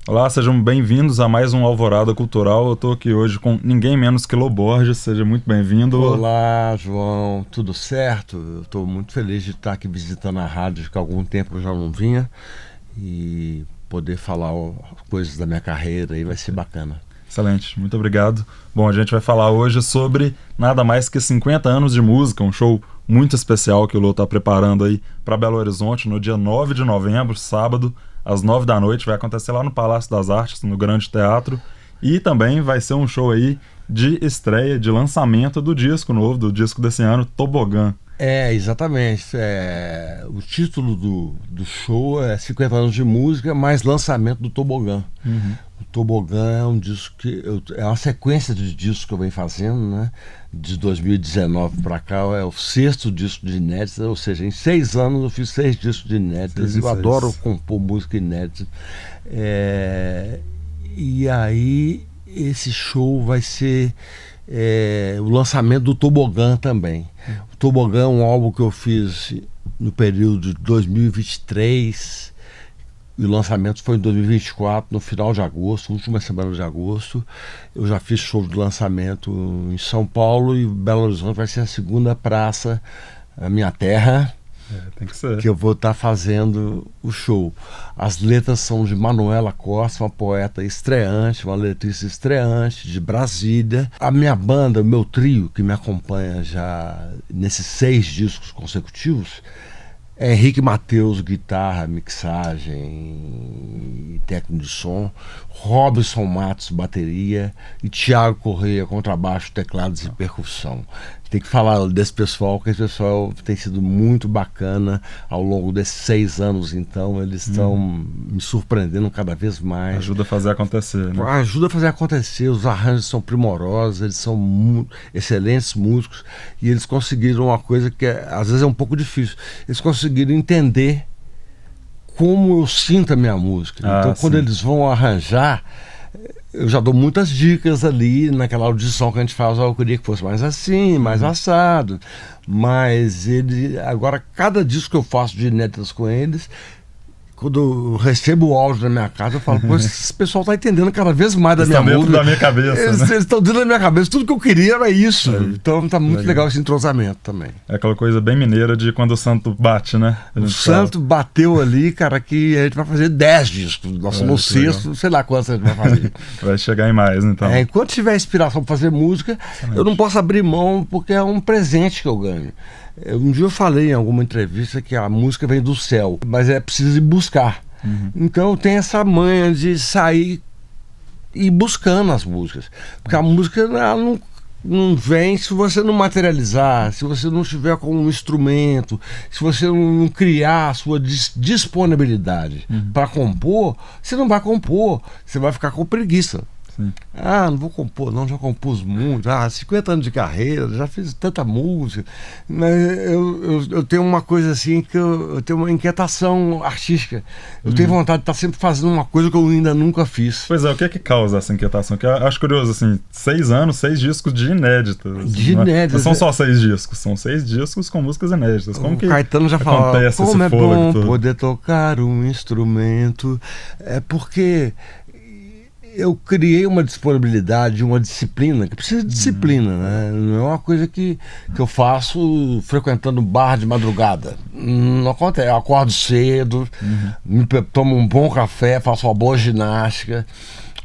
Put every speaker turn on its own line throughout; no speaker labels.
Olá, sejam bem-vindos a mais um Alvorada Cultural. Eu estou aqui hoje com ninguém menos que Lô Borges. Seja muito bem-vindo.
Olá, João. Tudo certo? Eu estou muito feliz de estar aqui visitando a rádio, que há algum tempo eu já não vinha. E poder falar coisas da minha carreira aí vai ser bacana.
Excelente, muito obrigado. Bom, a gente vai falar hoje sobre nada mais que 50 anos de música, um show muito especial que o Lô está preparando aí para Belo Horizonte no dia 9 de novembro, sábado, às 9 da noite. Vai acontecer lá no Palácio das Artes, no Grande Teatro. E também vai ser um show aí de estreia, de lançamento do disco novo, do disco desse ano, Tobogã.
Exatamente. O título do show é 50 anos de música, mais lançamento do Tobogã. O Tobogã é um disco é uma sequência de discos que eu venho fazendo, né? De 2019 para cá, é o 6º disco de inéditas, ou seja, em 6 anos eu fiz 6 discos de inéditas. Eu adoro compor música inédita. E aí, esse show vai ser o lançamento do Tobogã também. O Tobogã é um álbum que eu fiz no período de 2023 e o lançamento foi em 2024, no final de agosto, última semana de agosto. Eu já fiz show de lançamento em São Paulo e Belo Horizonte vai ser a segunda praça, a minha terra,
tem que ser,
que eu vou estar fazendo o show. As letras são de Manuela Costa, uma poeta estreante, uma letrista estreante de Brasília. A minha banda, o meu trio, que me acompanha já nesses 6 discos consecutivos, é Henrique Mateus, guitarra, mixagem e técnico de som, Robson Matos, bateria, e Thiago Correia, contrabaixo, teclados e percussão. Tem que falar desse pessoal, porque esse pessoal tem sido muito bacana ao longo desses 6 anos, então eles estão me surpreendendo cada vez mais.
Ajuda a fazer acontecer, né?
Ajuda a fazer acontecer, os arranjos são primorosos, eles são excelentes músicos, e eles conseguiram uma coisa que às vezes é um pouco difícil, eles conseguiram entender como eu sinto a minha música. Então quando eles vão arranjar, eu já dou muitas dicas ali naquela audição que a gente faz. Eu queria que fosse mais assim, mais assado. Mas agora, cada disco que eu faço de inéditas com eles, quando eu recebo o áudio da minha casa, eu falo, pô, esse pessoal tá entendendo cada vez mais da minha música.
Da minha cabeça,
eles estão dentro da minha cabeça, tudo que eu queria era isso. Então tá muito legal esse entrosamento também.
É aquela coisa bem mineira de quando o santo bate, né?
O santo bateu ali, cara, que a gente vai fazer 10 discos. Nós somos no 6º, sei lá quantos a gente vai fazer.
Vai chegar em mais, então.
Enquanto tiver inspiração para fazer música, eu não posso abrir mão, porque é um presente que eu ganho. Um dia eu falei em alguma entrevista que a música vem do céu, mas é preciso ir buscar. Então eu tenho essa manha de sair e ir buscando as músicas. Porque a música ela não vem se você não materializar, se você não estiver com um instrumento, se você não criar a sua disponibilidade para compor, você não vai compor, você vai ficar com preguiça. Não vou compor, não, já compus muito. 50 anos de carreira, já fiz tanta música. Mas eu tenho uma coisa assim, que eu tenho uma inquietação artística. Eu tenho vontade de estar sempre fazendo uma coisa que eu ainda nunca fiz.
Pois é, o que é que causa essa inquietação? Que eu acho curioso, assim, 6 anos, 6 discos de inéditas.
De inéditas.
Não são só 6 discos, são 6 discos com músicas inéditas. Como que
Caetano já falava, como é bom
todo?
Poder tocar um instrumento. É porque eu criei uma disponibilidade, uma disciplina, que precisa de disciplina, né? Não é uma coisa que eu faço frequentando bar de madrugada. Não acontece. Eu acordo cedo, tomo um bom café, faço uma boa ginástica,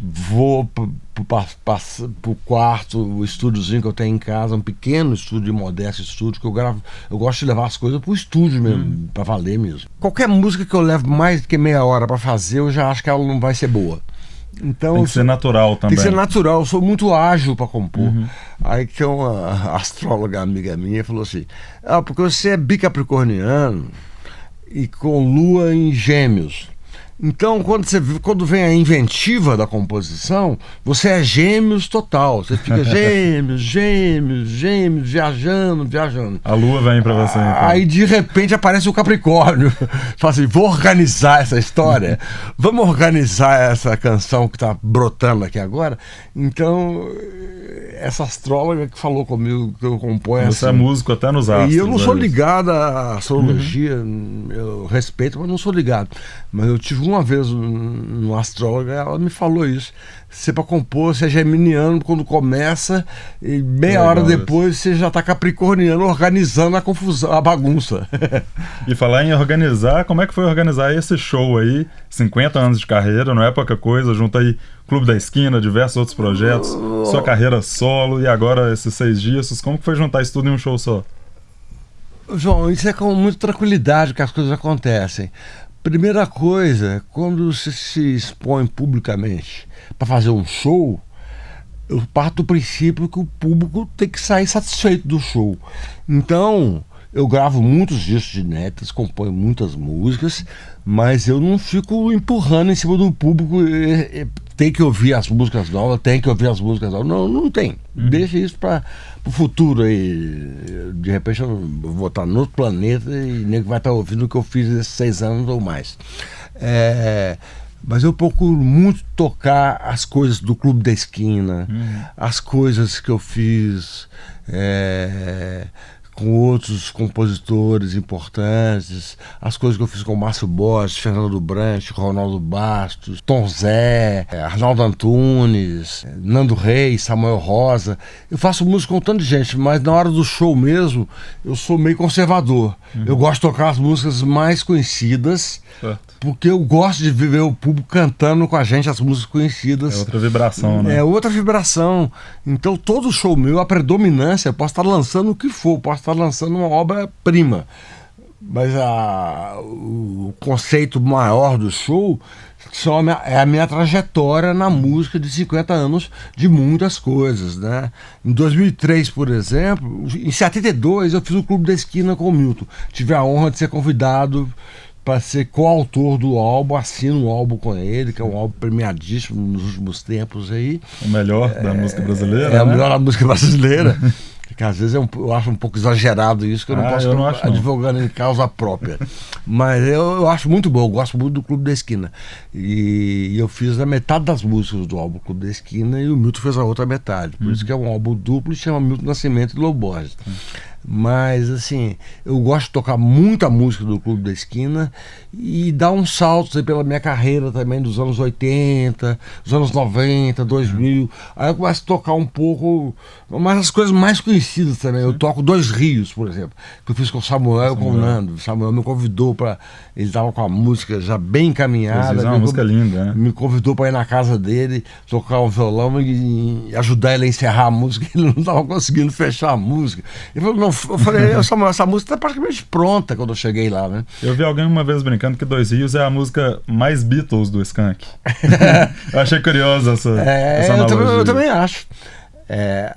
vou pro quarto, o estúdiozinho que eu tenho em casa, um pequeno estúdio, modesto estúdio, que eu gravo. Eu gosto de levar as coisas pro estúdio mesmo, pra valer mesmo. Qualquer música que eu levo mais do que meia hora pra fazer, eu já acho que ela não vai ser boa. Então,
tem que ser natural também.
Tem que ser natural, eu sou muito ágil para compor. Aí que uma astróloga amiga minha falou assim: porque você é bicapricorniano e com lua em Gêmeos. Então, quando vem a inventiva da composição, você é Gêmeos total. Você fica Gêmeos, viajando.
A lua vem pra você, então.
Aí, de repente, aparece o Capricórnio. Fala assim, vou organizar essa história. Vamos organizar essa canção que tá brotando aqui agora. Então, essa astróloga que falou comigo, que eu componho
Você
assim,
é músico até nos astros.
E eu não sou ligado à astrologia. Eu respeito, mas não sou ligado. Mas eu tive uma vez no astróloga, ela me falou isso. Você para compor, você é geminiano quando começa e meia hora depois você já está capricorniano organizando a confusão, a bagunça.
E falar em organizar, como é que foi organizar esse show aí? 50 anos de carreira, não é pouca coisa, junta aí Clube da Esquina, diversos outros projetos, sua carreira solo e agora esses 6 dias, como que foi juntar isso tudo em um show só?
João, isso é com muita tranquilidade que as coisas acontecem. Primeira coisa, quando você se expõe publicamente para fazer um show, eu parto do princípio que o público tem que sair satisfeito do show. Então, eu gravo muitos discos inéditos, componho muitas músicas, mas eu não fico empurrando em cima do público. Tem que ouvir as músicas novas, tem que ouvir as músicas novas. Não, não tem. Deixa isso para o futuro aí. De repente eu vou estar no outro planeta e nem vai estar ouvindo o que eu fiz esses 6 anos ou mais. Mas eu procuro muito tocar as coisas do Clube da Esquina, as coisas que eu fiz com outros compositores importantes, as coisas que eu fiz com Márcio Borges, Fernando Brant, Ronaldo Bastos, Tom Zé, Arnaldo Antunes, Nando Reis, Samuel Rosa. Eu faço música com tanta gente, mas na hora do show mesmo, eu sou meio conservador. Eu gosto de tocar as músicas mais conhecidas, porque eu gosto de ver o público cantando com a gente as músicas conhecidas.
É outra vibração, né?
É outra vibração. Então todo show meu, a predominância, eu posso estar lançando o que for, posso estar lançando uma obra-prima, mas o conceito maior do show é a minha trajetória na música de 50 anos de muitas coisas, né? Em 2003, por exemplo, em 72 eu fiz o Clube da Esquina com o Milton. Tive a honra de ser convidado para ser coautor do álbum, assino um álbum com ele, que é um álbum premiadíssimo nos últimos tempos aí.
O melhor da música brasileira,
né? O melhor da música brasileira. Que às vezes eu acho um pouco exagerado isso, que eu não posso ficar advogando em causa própria. Mas eu acho muito bom, eu gosto muito do Clube da Esquina. E eu fiz a metade das músicas do álbum Clube da Esquina e o Milton fez a outra metade. Por isso que é um álbum duplo e chama Milton Nascimento e Lobo Borges. Mas assim, eu gosto de tocar muita música do Clube da Esquina e dar uns saltos aí pela minha carreira também dos anos 80, dos anos 90, 2000. Aí eu começo a tocar um pouco, mas as coisas mais conhecidas também. Eu toco Dois Rios, por exemplo, que eu fiz com o Samuel e com o Nando. O Samuel me convidou para... Ele estava com a música já bem encaminhada.
É uma música linda, né?
Me convidou para ir na casa dele, tocar um violão e ajudar ele a encerrar a música. Ele não estava conseguindo fechar a música. Ele falou, não, eu falei, Samuel, essa música está praticamente pronta quando eu cheguei lá, né?
Eu vi alguém uma vez brincando que Dois Rios é a música mais Beatles do Skank. Eu achei curiosa essa analogia.
Eu também acho.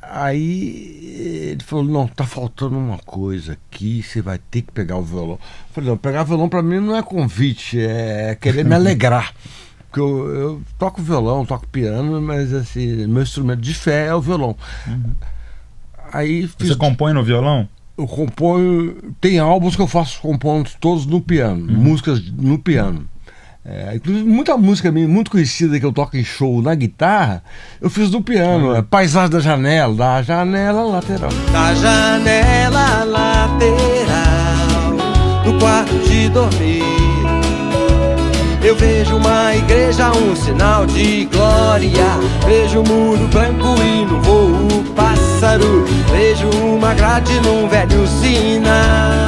Aí ele falou, não, tá faltando uma coisa aqui, você vai ter que pegar o violão. Eu falei, não, pegar violão para mim não é convite, é querer me alegrar. Porque eu toco violão, toco piano, mas assim, meu instrumento de fé é o violão. Aí
Você compõe no violão?
Eu componho, tem álbuns que eu faço compondo todos no piano, músicas no piano. Inclusive muita música minha, muito conhecida que eu toco em show na guitarra, eu fiz no piano. Paisagem da janela lateral.
Da janela lateral, no quarto de dormir, eu vejo uma igreja, um sinal de glória. Vejo o muro branco e no voo pássaro. Vejo uma grade num velho sinal.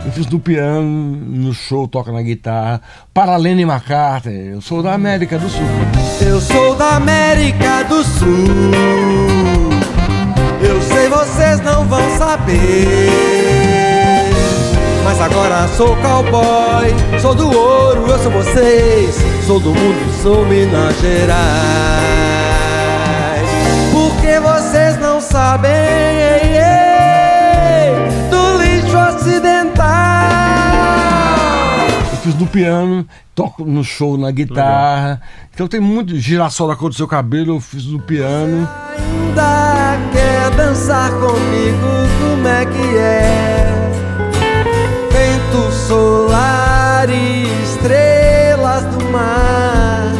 Eu fiz no piano, no show, toco na guitarra. Para Lenny McCartney, eu sou da América do Sul.
Eu sou da América do Sul. Eu sei, vocês não vão saber, mas agora sou cowboy, sou do ouro, eu sou vocês. Sou do mundo, sou Minas Gerais. Porque vocês não sabem do lixo ocidental.
Eu fiz no piano, toco no show na guitarra. Legal. Então tem muito girassol da cor do seu cabelo, eu fiz no piano.
Você ainda quer dançar comigo, como é que é? Vento solar e estrelas do mar,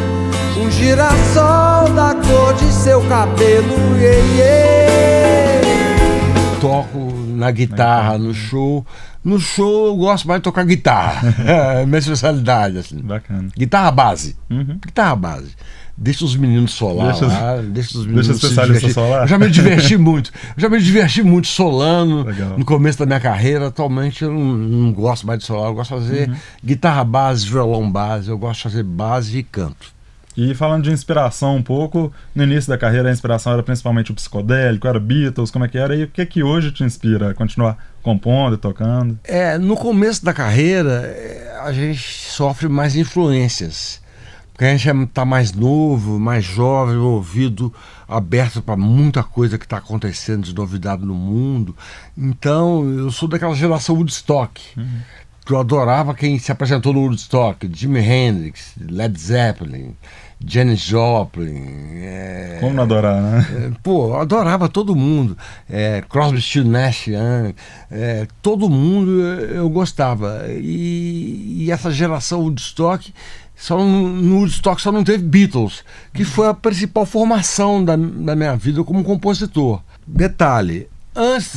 um girassol da cor de seu cabelo, Toco
na guitarra, no show, No show eu gosto mais de tocar guitarra. É a minha especialidade, assim.
Bacana.
Guitarra base.
Uhum.
Guitarra base. Deixa os meninos solar lá, deixa os meninos
Deixa os especialistas solar.
Eu já me diverti muito. Solando.
Legal.
No começo da minha carreira. Atualmente eu não gosto mais de solar, eu gosto de fazer guitarra base, violão base, eu gosto de fazer base e canto.
E falando de inspiração um pouco, no início da carreira a inspiração era principalmente o psicodélico, era Beatles, como é que era? E o que hoje te inspira a continuar compondo e tocando?
No começo da carreira a gente sofre mais influências. Porque a gente está mais novo, mais jovem, o ouvido aberto para muita coisa que está acontecendo de novidade no mundo. Então, eu sou daquela geração Woodstock, que eu adorava quem se apresentou no Woodstock. Jimi Hendrix, Led Zeppelin, Janis Joplin.
Como não adorar, né?
Eu adorava todo mundo. Crosby, Stills, Nash Young. Todo mundo eu gostava. E essa geração Woodstock... no Woodstock só não teve Beatles, que foi a principal formação da minha vida como compositor. Detalhe,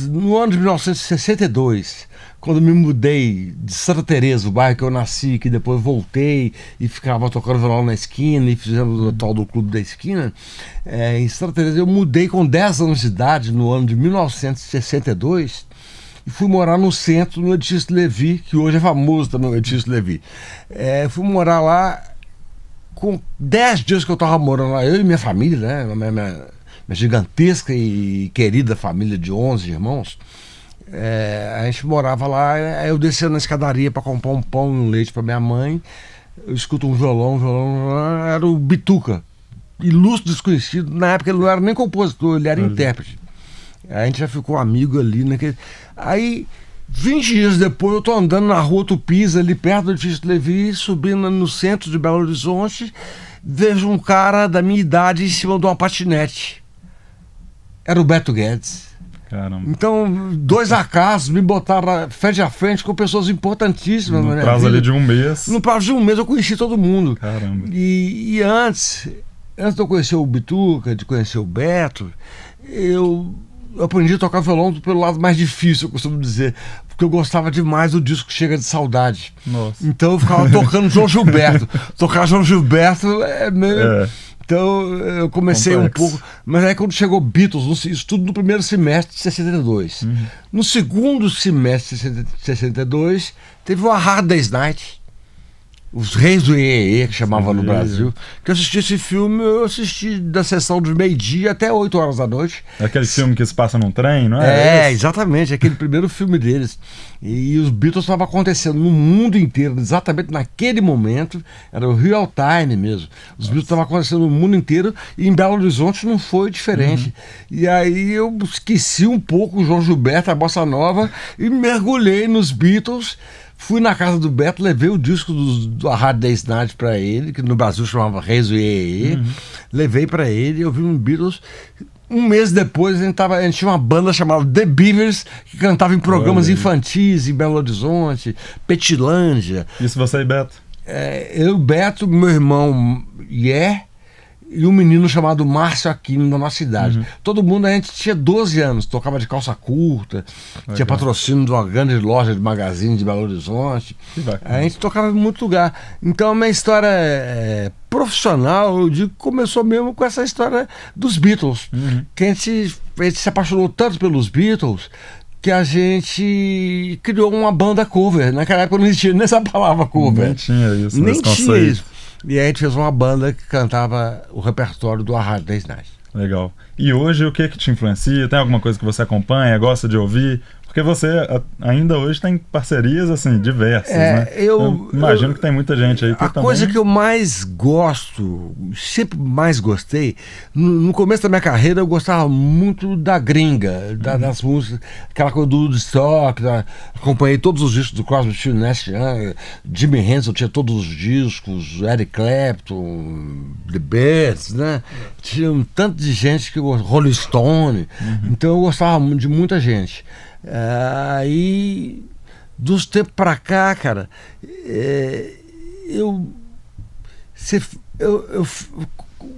no ano de 1962, quando me mudei de Santa Teresa, o bairro que eu nasci, que depois voltei e ficava tocando violão na esquina e fizemos o tal do Clube da Esquina, em Santa Teresa eu mudei com 10 anos de idade, no ano de 1962, e fui morar no centro, no Edifício Levi, que hoje é famoso também, o Edifício Levi. Fui morar lá, com 10 dias que eu estava morando lá, eu e minha família, né, minha gigantesca e querida família de 11 irmãos, a gente morava lá, eu descia na escadaria para comprar um pão e um leite para minha mãe, eu escuto um violão, era o Bituca, ilustre desconhecido, na época ele não era nem compositor, ele era intérprete. A gente já ficou amigo ali naquele... Aí, 20 dias depois, eu tô andando na rua Tupis, ali perto do Edifício Levi, subindo no centro de Belo Horizonte, vejo um cara da minha idade em cima de uma patinete. Era o Beto Guedes.
Caramba.
Então, 2 acasos me botaram frente a frente com pessoas importantíssimas.
No prazo ali de um mês.
No prazo de um mês eu conheci todo mundo.
Caramba.
E antes de eu conhecer o Bituca, de conhecer o Beto, eu aprendi a tocar violão pelo lado mais difícil, eu costumo dizer, porque eu gostava demais do disco Chega de Saudade.
Nossa.
Então eu ficava tocando João Gilberto. Tocar João Gilberto é meio... Então eu comecei complexo. Um pouco, mas aí quando chegou Beatles, isso tudo no primeiro semestre de 62. No segundo semestre de 62, teve o A Hard Day's Night, Os Reis do Iê, que chamava no Brasil. Que eu assisti esse filme, eu assisti da sessão de meio-dia até 8 horas da noite.
Aquele filme que se passa num trem, não é?
Exatamente, aquele primeiro filme deles. E os Beatles estavam acontecendo no mundo inteiro, exatamente naquele momento, era o real time mesmo. Os Beatles estavam acontecendo no mundo inteiro e em Belo Horizonte não foi diferente. E aí eu esqueci um pouco o João Gilberto, a Bossa Nova, e mergulhei nos Beatles. Fui na casa do Beto, levei o disco do A Hard Day's Night pra ele, que no Brasil chamava Reis do Iê. Levei pra ele, eu vi um Beatles. Um mês depois a gente tinha uma banda chamada The Beavers, que cantava em programas infantis em Belo Horizonte, Petilândia.
Isso você e Beto?
Eu, Beto, meu irmão e um menino chamado Márcio Aquino, da nossa cidade. Todo mundo, a gente tinha 12 anos, tocava de calça curta, tinha patrocínio de uma grande loja de magazine de Belo Horizonte. A gente tocava em muito lugar. Então a minha história profissional, eu digo, começou mesmo com essa história dos Beatles. Que a gente se apaixonou tanto pelos Beatles que a gente criou uma banda cover. Naquela época não existia nem essa palavra cover.
Nem tinha isso.
Nem tinha isso. E aí a gente fez uma banda que cantava o repertório do A Hard Day's Night.
Legal. E hoje o que te influencia? Tem alguma coisa que você acompanha, gosta de ouvir? Porque você ainda hoje tem parcerias assim, diversas, né? Eu imagino que tem muita gente aí que também... A
coisa que eu mais gosto, sempre mais gostei, no começo da minha carreira eu gostava muito da gringa, das músicas, aquela coisa do Woodstock, acompanhei todos os discos do Crosby, Stills, Nash Young, Jimi Hendrix, eu tinha todos os discos, Eric Clapton, The Beatles, né? Tinha um tanto de gente que Rolling Stone, então eu gostava de muita gente. Aí dos tempos pra cá, cara,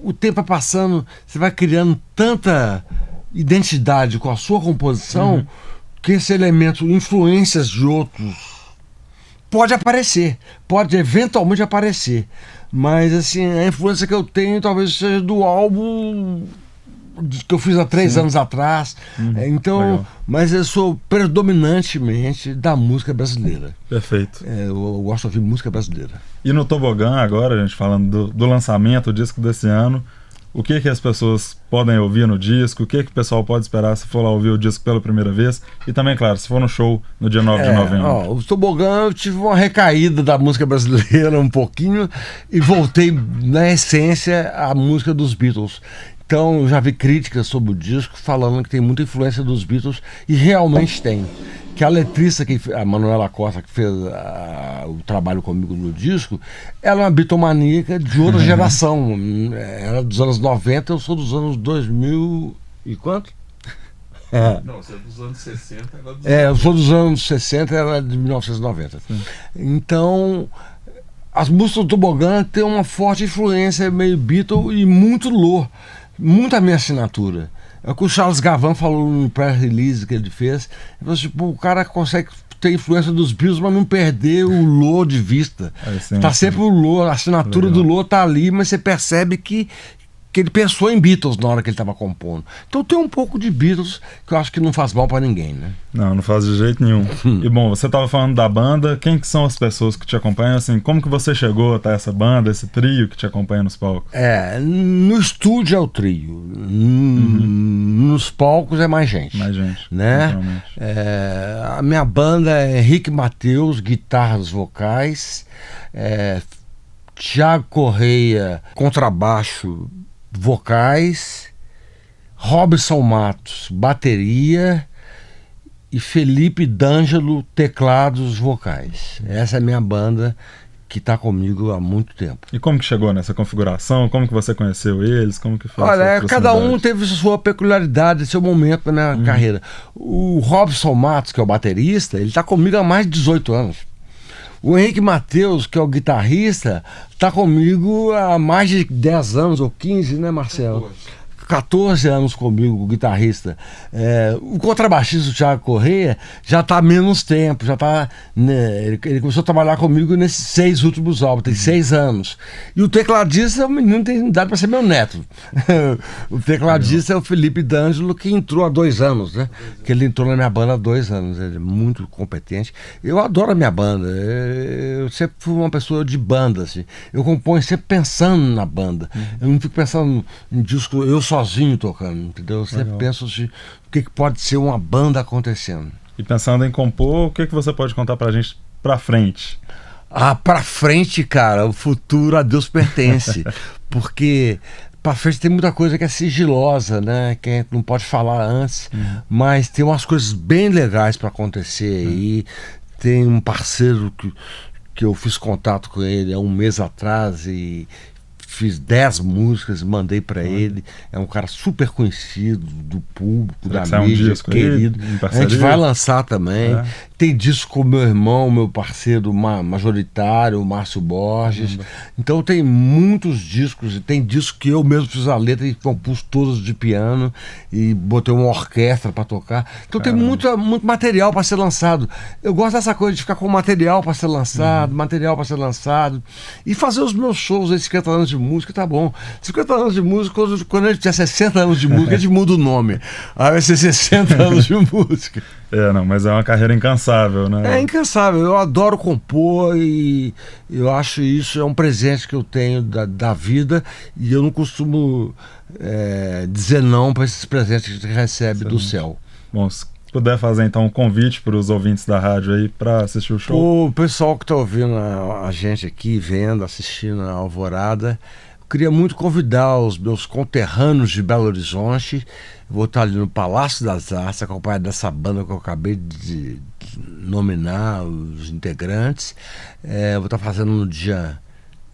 o tempo vai passando, você vai criando tanta identidade com a sua composição que esse elemento, influências de outros, pode aparecer, pode eventualmente aparecer, mas assim, a influência que eu tenho talvez seja do álbum que eu fiz há 3 anos atrás. Então, legal. Mas eu sou predominantemente da música brasileira.
Perfeito.
Eu gosto de ouvir música brasileira.
E no Tobogã agora, a gente falando do lançamento, o disco desse ano, o que as pessoas podem ouvir no disco, o que o pessoal pode esperar se for lá ouvir o disco pela primeira vez, e também, claro, se for no show no dia 9 de novembro.
O Tobogã, eu tive uma recaída da música brasileira um pouquinho e voltei, na essência, à música dos Beatles. Então, eu já vi críticas sobre o disco falando que tem muita influência dos Beatles, e realmente tem. Que a letrista, a Manuela Costa, que fez o trabalho comigo no disco, ela é uma bitomaníaca de outra geração. Ela é dos anos 90, eu sou dos anos 2000 e quanto?
Não, você é dos anos 60, ela é dos
eu sou dos anos 60, ela é de 1990. Sim. Então, as músicas do Tobogã têm uma forte influência meio Beatle e muito Lô. Muita minha assinatura. É o que o Charles Gavan falou no pré-release que ele fez. Ele falou, tipo, o cara consegue ter influência dos Beatles, mas não perder o Lô de vista. Tá sempre o Lô, a assinatura do Lô tá ali, mas você percebe que ele pensou em Beatles na hora que ele estava compondo. Então tem um pouco de Beatles que eu acho que não faz mal para ninguém, né?
Não faz de jeito nenhum. E bom, você estava falando da banda, quem que são as pessoas que te acompanham? Assim, como que você chegou até essa banda, esse trio que te acompanha nos palcos?
No estúdio é o trio. Nos palcos é mais gente.
Mais gente,
né? A minha banda é Henrique Mateus, guitarras, vocais, Thiago Correia, contrabaixo, vocais, Robson Matos, bateria, e Felipe D'Angelo, teclados, vocais. Essa é a minha banda que está comigo há muito tempo.
E como que chegou nessa configuração? Como que você conheceu eles? Como que foi?
Olha, cada um teve sua peculiaridade, seu momento na minha carreira. O Robson Matos, que é o baterista, ele está comigo há mais de 18 anos. O Henrique Mateus, que é o guitarrista, está comigo há mais de 10 anos, ou 15, né, Marcelo? 14 anos comigo, o guitarrista. O contrabaixista, o Thiago Correia, já está há menos tempo, já está, né, ele começou a trabalhar comigo nesses 6 últimos álbuns, tem 6 anos. E o tecladista, o menino tem idade para ser meu neto. O tecladista é o Felipe D'Angelo, que entrou há 2 anos, né? Que ele entrou na minha banda há 2 anos, ele é muito competente. Eu adoro a minha banda, eu sempre fui uma pessoa de banda, assim. Eu componho sempre pensando na banda. Eu não fico pensando em disco, eu sozinho tocando, entendeu? Eu sempre penso assim, o que pode ser uma banda acontecendo.
E pensando em compor, o que você pode contar pra gente pra frente?
Pra frente, cara, o futuro a Deus pertence. Porque pra frente tem muita coisa que é sigilosa, né? Que a gente não pode falar antes, mas tem umas coisas bem legais pra acontecer aí. Tem um parceiro que eu fiz contato com ele há um mês atrás e fiz 10 músicas, mandei pra ele. É um cara super conhecido do público, da mídia, querido. A gente vai lançar também. Tem disco com meu irmão, meu parceiro majoritário, o Márcio Borges. Então tem muitos discos. Tem disco que eu mesmo fiz a letra e compus todos de piano e botei uma orquestra pra tocar. Então tem muito material pra ser lançado. Eu gosto dessa coisa de ficar com material pra ser lançado, material pra ser lançado. E fazer os meus shows aí, 50 anos de música, tá bom. 50 anos de música, quando a gente tiver 60 anos de música, a gente muda o nome. Aí vai ser 60 anos de música.
Mas é uma carreira incansável, né?
É incansável, eu adoro compor e eu acho isso é um presente que eu tenho da vida e eu não costumo dizer não para esses presentes que a gente recebe do céu.
Bom, se puder fazer então um convite para os ouvintes da rádio aí para assistir o show.
O pessoal que está ouvindo a gente aqui, vendo, assistindo a Alvorada, eu queria muito convidar os meus conterrâneos de Belo Horizonte. Vou estar ali no Palácio das Artes, acompanhado dessa banda que eu acabei de nominar, os integrantes. Vou estar fazendo no dia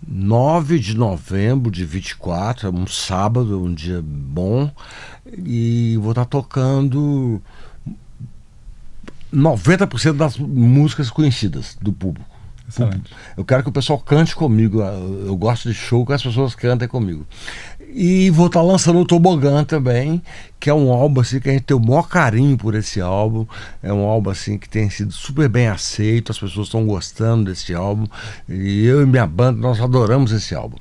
9 de novembro de 24, um sábado, um dia bom. E vou estar tocando 90% das músicas conhecidas do público.
Excelente.
Eu quero que o pessoal cante comigo. Eu gosto de show que as pessoas cantem comigo. E vou estar lançando o Tobogã também, que é um álbum assim, que a gente tem o maior carinho por esse álbum. É um álbum assim, que tem sido super bem aceito, as pessoas estão gostando desse álbum. E eu e minha banda, nós adoramos esse álbum.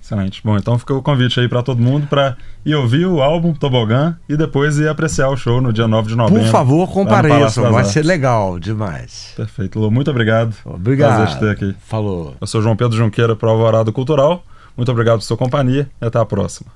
Excelente. Bom, então fica o convite aí para todo mundo para ir ouvir o álbum Tobogã e depois ir apreciar o show no dia 9 de novembro.
Por favor, compareçam, vai ser legal demais.
Perfeito, Lu, muito obrigado.
Obrigado.
Prazer te ter aqui.
Falou.
Eu sou João Pedro Junqueira para o Alvorada Cultural. Muito obrigado por sua companhia e até a próxima.